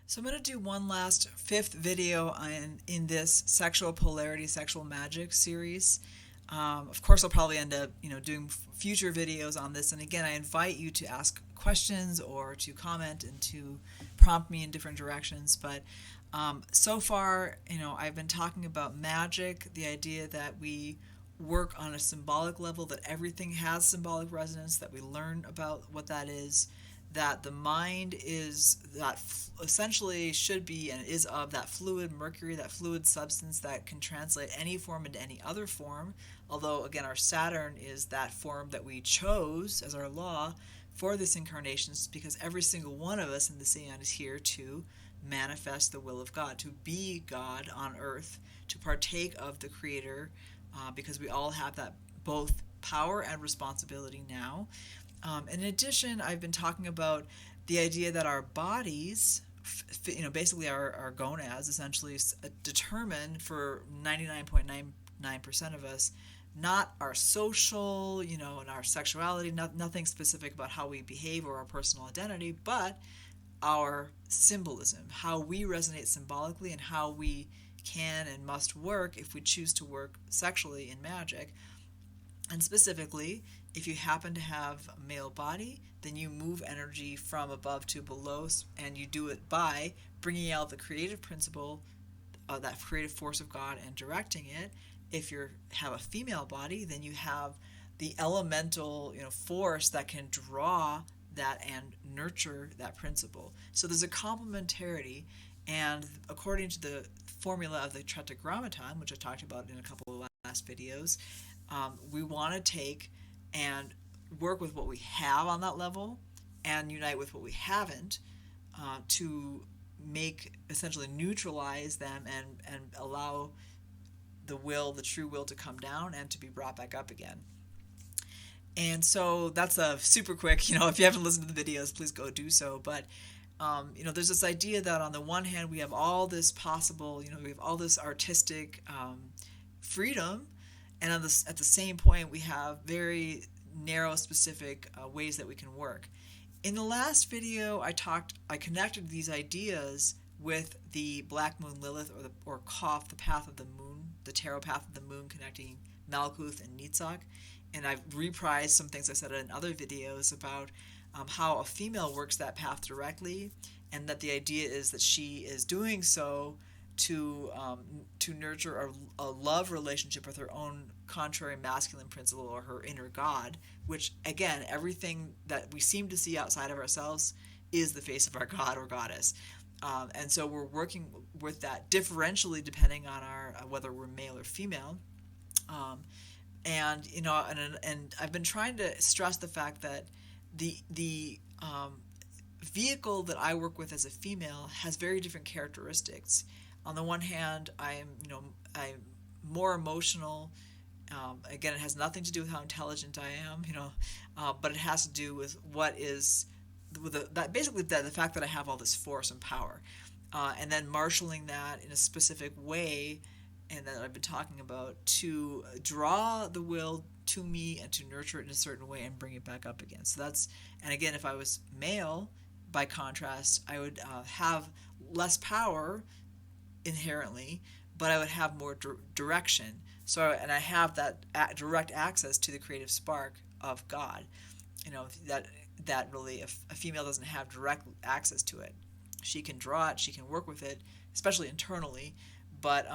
So I'm going to do one last fifth video in this sexual polarity, sexual magic series. Of course, I'll probably end up, doing future videos on this. And again, I invite you to ask questions or to comment and to prompt me in different directions. But so far, I've been talking about magic, the idea that we work on a symbolic level, that everything has symbolic resonance, that we learn about what that is, that the mind is that essentially should be and is of that fluid mercury, that fluid substance that can translate any form into any other form. Although, again, our Saturn is that form that we chose as our law for this incarnation, because every single one of us in the Seon is here to manifest the will of God, to be God on earth, to partake of the Creator, because we all have that both power and responsibility now. In addition, I've been talking about the idea that our bodies, basically our gonads, essentially determine for 99.99% of us, not our social, and our sexuality, nothing specific about how we behave or our personal identity, but our symbolism, how we resonate symbolically and how we can and must work if we choose to work sexually in magic. And specifically, if you happen to have a male body, then you move energy from above to below, and you do it by bringing out the creative principle, that creative force of God, and directing it. If you have a female body, then you have the elemental, force that can draw that and nurture that principle. So there's a complementarity, and according to the formula of the Tetragrammaton, which I talked about in a couple of last videos, we want to take and work with what we have on that level and unite with what we haven't, to essentially neutralize them and allow the true will to come down and to be brought back up again. And so that's a super quick, if you haven't listened to the videos, please go do so. But, there's this idea that on the one hand, we have all this possible, we have all this artistic freedom, and at the same point, we have very narrow, specific ways that we can work. In the last video, I connected these ideas with the Black Moon Lilith, or Koph, the path of the moon, the tarot path of the moon, connecting Malkuth and Netzach. And I've reprised some things I said in other videos about how a female works that path directly, and that the idea is that she is doing so to nurture a love relationship with her own contrary masculine principle, or her inner God, which, again, everything that we seem to see outside of ourselves is the face of our God or goddess. And so we're working with that differentially depending on our whether we're male or female. And I've been trying to stress the fact that the vehicle that I work with as a female has very different characteristics. On the one hand, I'm more emotional. Again, it has nothing to do with how intelligent I am, but it has to do with basically the fact that I have all this force and power, and then marshaling that in a specific way, and that I've been talking about, to draw the will to me and to nurture it in a certain way and bring it back up again. And again, if I was male, by contrast, I would have less power inherently, but I would have more direction. And I have that direct access to the creative spark of God. That really, if a female doesn't have direct access to it, she can draw it, she can work with it, especially internally. But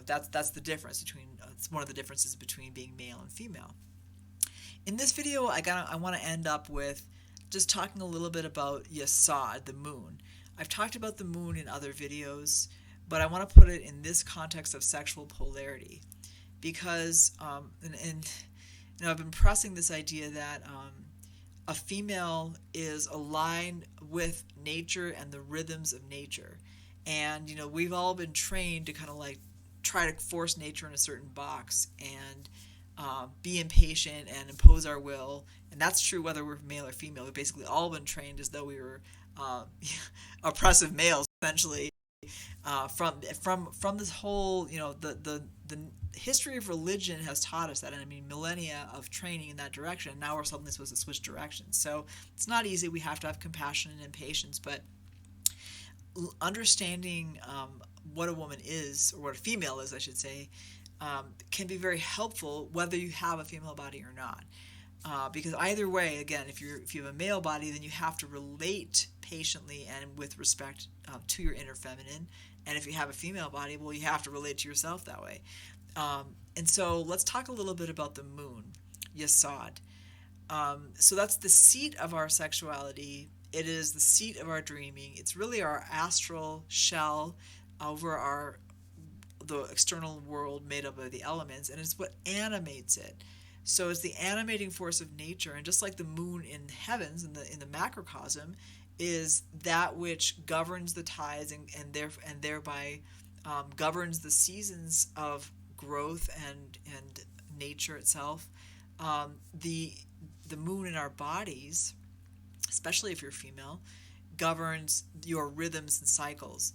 that's the difference it's one of the differences between being male and female. In this video, I want to end up with just talking a little bit about Yesod, the moon. I've talked about the moon in other videos, but I want to put it in this context of sexual polarity, because I've been pressing this idea that a female is aligned with nature and the rhythms of nature. And, we've all been trained to kind of try to force nature in a certain box and be impatient and impose our will. And that's true whether we're male or female. We've basically all been trained as though we were oppressive males, essentially. From this whole, the history of religion has taught us that, and millennia of training in that direction. Now we're suddenly supposed to switch directions. So it's not easy. We have to have compassion and patience, but understanding what a woman is, or what a female is, I should say, can be very helpful whether you have a female body or not. Because either way, again, if you have a male body, then you have to relate patiently and with respect to your inner feminine. And if you have a female body, well, you have to relate to yourself that way. And so let's talk a little bit about the moon, Yesod. So that's the seat of our sexuality. It is the seat of our dreaming. It's really our astral shell over the external world made up of the elements, and it's what animates it. So it's the animating force of nature, and just like the moon in the heavens, in the macrocosm, is that which governs the tides and thereby governs the seasons of growth and nature itself. The moon in our bodies, especially if you're female, governs your rhythms and cycles.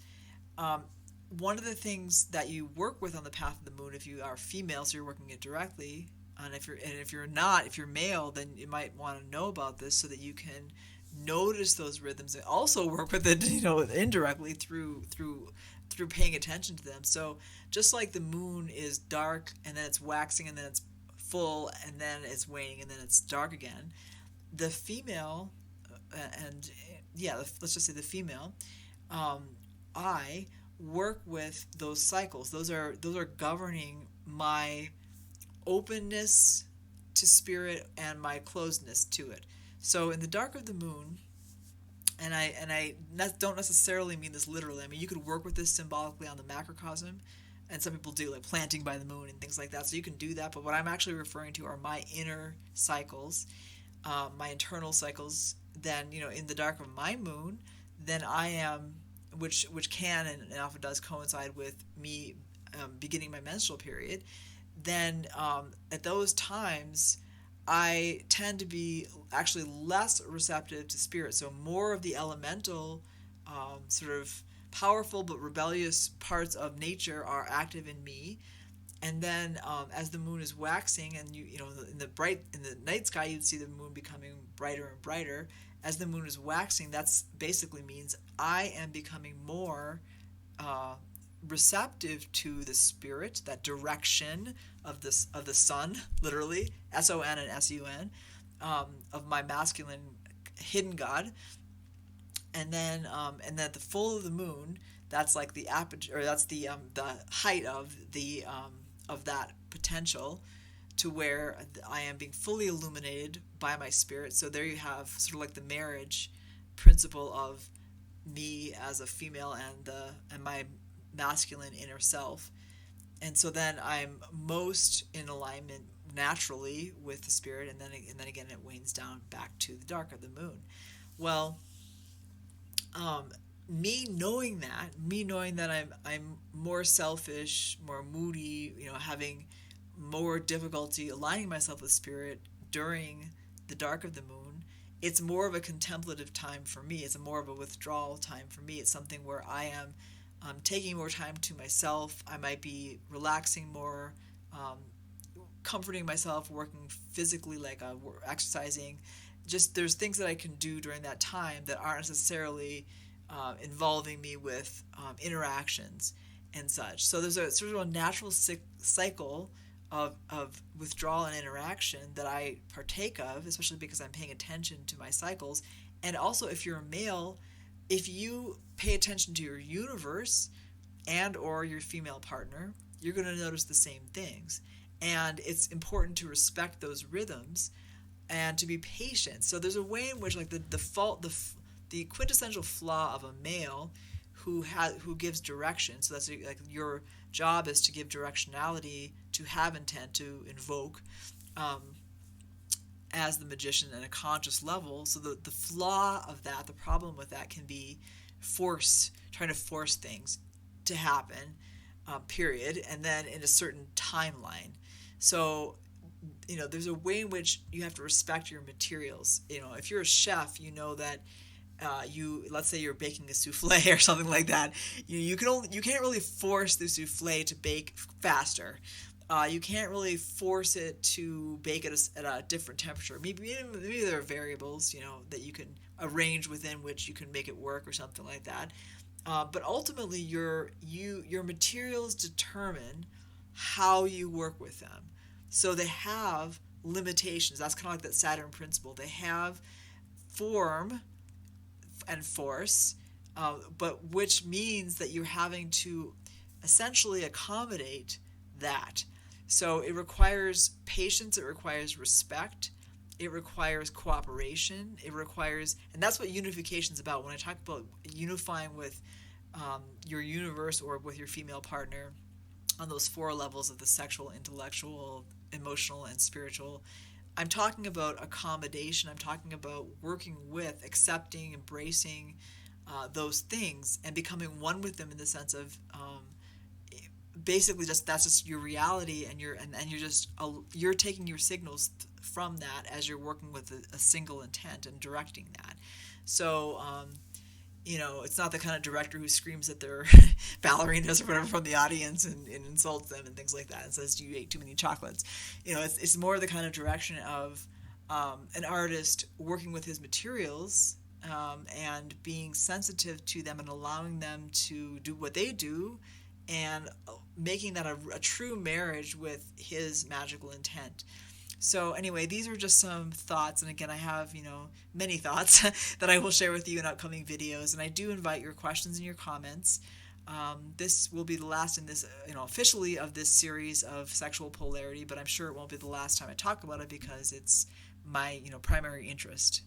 One of the things that you work with on the path of the moon, if you are female, so you're working it directly, and if you're male, then you might want to know about this so that you can notice those rhythms and also work with it, indirectly through paying attention to them. So just like the moon is dark and then it's waxing and then it's full and then it's waning and then it's dark again, the female, let's just say the female, I work with those cycles. Those are governing my openness to spirit and my closedness to it. So in the dark of the moon, and I don't necessarily mean this literally. I mean, you could work with this symbolically on the macrocosm, and some people do, like planting by the moon and things like that. So you can do that. But what I'm actually referring to are my inner cycles, my internal cycles. Then, in the dark of my moon, then I am, which can and often does coincide with me beginning my menstrual period. Then at those times, I tend to be actually less receptive to spirit. So more of the elemental, sort of powerful but rebellious parts of nature are active in me. And then as the moon is waxing, and in the night sky, you'd see the moon becoming brighter and brighter. As the moon is waxing, that's basically means I am becoming more receptive to the spirit, that direction of the sun, literally SON and SUN, of my masculine hidden God. And then at the full of the moon, that's like the aperture, or that's the height of that potential, to where I am being fully illuminated by my spirit. So there you have sort of like the marriage principle of me as a female and my masculine inner self. And so then I'm most in alignment naturally with the spirit, and then again it wanes down back to the dark of the moon. Well, me knowing that I'm more selfish, more moody, having more difficulty aligning myself with spirit during the dark of the moon, it's more of a contemplative time for me. It's more of a withdrawal time for me. It's something where I am taking more time to myself. I might be relaxing more, comforting myself, working physically, like exercising. Just there's things that I can do during that time that aren't necessarily involving me with interactions and such. So there's a sort of a natural cycle of withdrawal and interaction that I partake of, especially because I'm paying attention to my cycles. And also, if you're a male, if you pay attention to your universe and or your female partner, you're going to notice the same things. And it's important to respect those rhythms and to be patient. So there's a way in which, like, the quintessential flaw of a male who gives direction. So that's like your job is to give directionality, to have intent, to invoke, as the magician at a conscious level. So the flaw of that, the problem with that, can be trying to force things to happen, period, and then in a certain timeline. So, there's a way in which you have to respect your materials. If you're a chef, you know that let's say you're baking a souffle or something like that. You can't really force the souffle to bake faster. You can't really force it to bake at a different temperature. Maybe there are variables, that you can arrange within which you can make it work or something like that. But ultimately, your materials determine how you work with them. So they have limitations. That's kind of like that Saturn principle. They have form and force, but which means that you're having to essentially accommodate that. So it requires patience, it requires respect, it requires cooperation, it requires, and that's what unification is about. When I talk about unifying with your universe or with your female partner on those four levels of the sexual, intellectual, emotional, and spiritual, I'm talking about accommodation. I'm talking about working with, accepting, embracing those things, and becoming one with them in the sense of basically just that's just your reality, and you're taking your signals from that as you're working with a single intent and directing that. So it's not the kind of director who screams at their ballerinas or whatever from the audience and insults them and things like that and says, you ate too many chocolates. It's more the kind of direction of an artist working with his materials and being sensitive to them and allowing them to do what they do and making that a true marriage with his magical intent. So anyway, these are just some thoughts, and again, I have, many thoughts that I will share with you in upcoming videos, and I do invite your questions and your comments. This will be the last in this, officially of this series of sexual polarity, but I'm sure it won't be the last time I talk about it because it's my, primary interest.